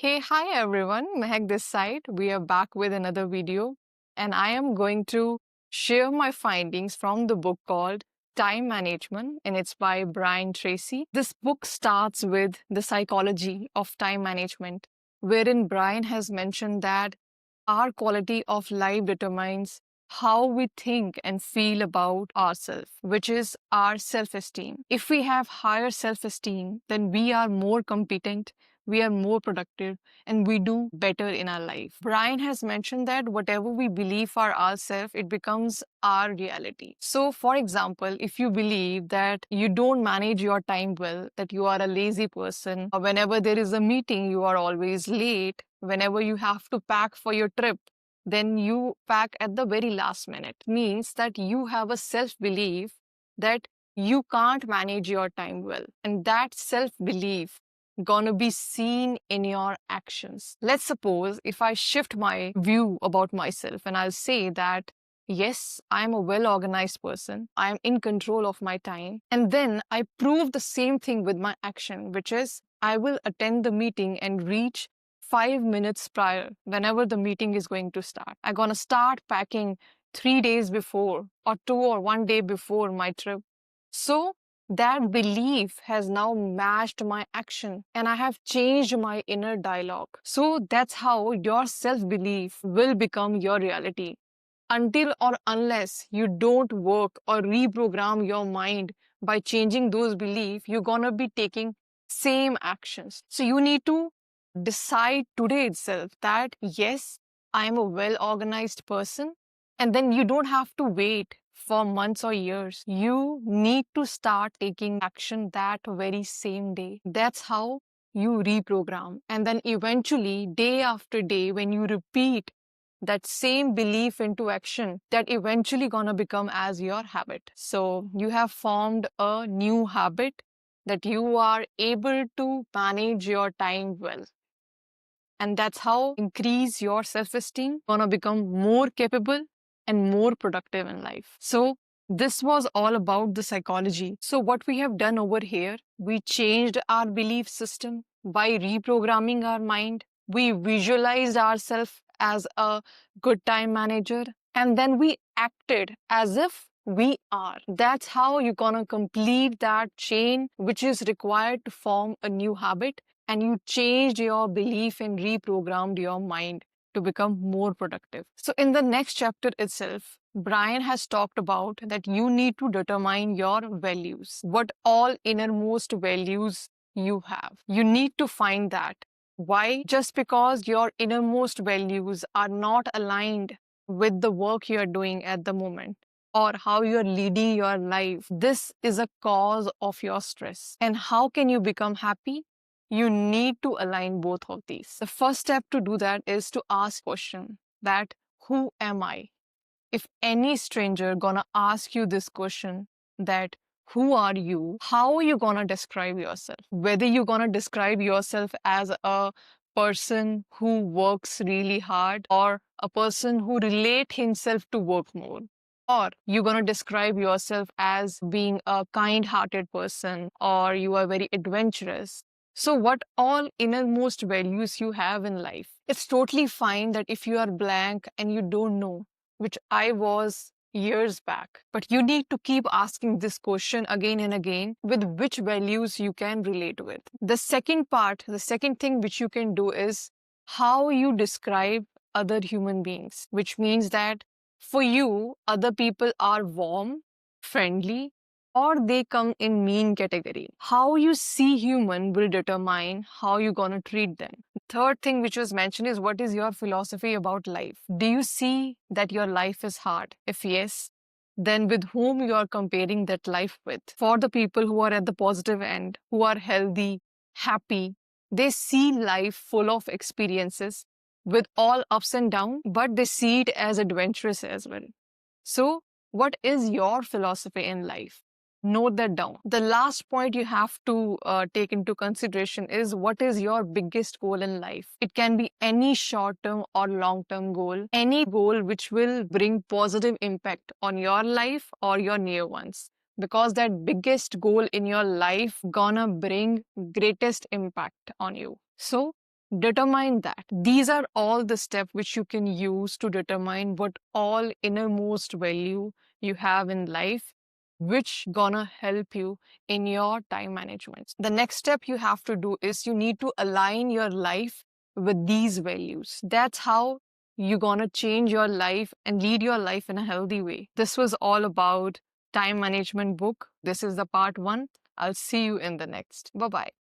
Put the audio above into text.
Hey, hi everyone. Mehak this side. We are back with another video, and I am going to share my findings from the book called Time Management, and it's by Brian Tracy. This book starts with the psychology of time management, wherein Brian has mentioned that our quality of life determines how we think and feel about ourselves, which is our self esteem. If we have higher self esteem, then we are more competent, we are more productive, and we do better in our life. Brian has mentioned that whatever we believe for ourselves, it becomes our reality. So, for example, if you believe that you don't manage your time well, that you are a lazy person, or whenever there is a meeting, you are always late, whenever you have to pack for your trip, then you pack at the very last minute. Means that you have a self belief that you can't manage your time well. And that self belief gonna be seen in your actions. Let's suppose if I shift my view about myself and I'll say that yes, I'm a well organized person. I'm in control of my time. And then I prove the same thing with my action, which is I will attend the meeting and reach 5 minutes prior whenever the meeting is going to start. I'm going to start packing 3 days before, or 2 or 1 day before my trip. So that belief has now matched my action and I have changed my inner dialogue. So that's how your self belief will become your reality. Until or unless you don't work or reprogram your mind by changing those beliefs, you're gonna be taking same actions. So you need to decide today itself that yes, I am a well organized person, and then you don't have to wait for months or years. You need to start taking action that very same day. That's how you reprogram. And then eventually, day after day, when you repeat that same belief into action, that eventually gonna become as your habit. So you have formed a new habit that you are able to manage your time well. And that's how increase your self-esteem, gonna become more capable and more productive in life. So this was all about the psychology. So what we have done over here, we changed our belief system by reprogramming our mind. We visualized ourselves as a good time manager, and then we acted as if we are. That's how you're gonna complete that chain which is required to form a new habit, and you changed your belief and reprogrammed your mind to become more productive. So, in the next chapter itself, Brian has talked about that you need to determine your values, what all innermost values you have. You need to find that. Why? Just because your innermost values are not aligned with the work you are doing at the moment or how you're leading your life, this is a cause of your stress. And how can you become happy? You need to align both of these. The first step to do that is to ask question that who am I? If any stranger gonna ask you this question that who are you? How are you gonna describe yourself? Whether you're gonna describe yourself as a person who works really hard or a person who relate himself to work more, or you're going to describe yourself as being a kind-hearted person, or you are very adventurous. So what all innermost values you have in life? It's totally fine that if you are blank and you don't know, which I was years back, but you need to keep asking this question again and again with which values you can relate with. The second part, the second thing which you can do is how you describe other human beings, which means that for you, other people are warm, friendly, or they come in mean category. How you see human will determine how you're gonna treat them. Third thing which was mentioned is what is your philosophy about life? Do you see that your life is hard? If yes, then with whom you are comparing that life with? For the people who are at the positive end, who are healthy, happy, they see life full of experiences with all ups and downs, but they see it as adventurous as well. So, what is your philosophy in life? Note that down. The last point you have to take into consideration is what is your biggest goal in life? It can be any short term or long term goal, any goal which will bring positive impact on your life or your near ones. Because that biggest goal in your life gonna bring greatest impact on you. So determine that. These are all the steps which you can use to determine what all innermost value you have in life, which gonna help you in your time management. The next step you have to do is you need to align your life with these values. That's how you're gonna change your life and lead your life in a healthy way. This was all about time management book. This is the part 1. I'll see you in the next. Bye bye.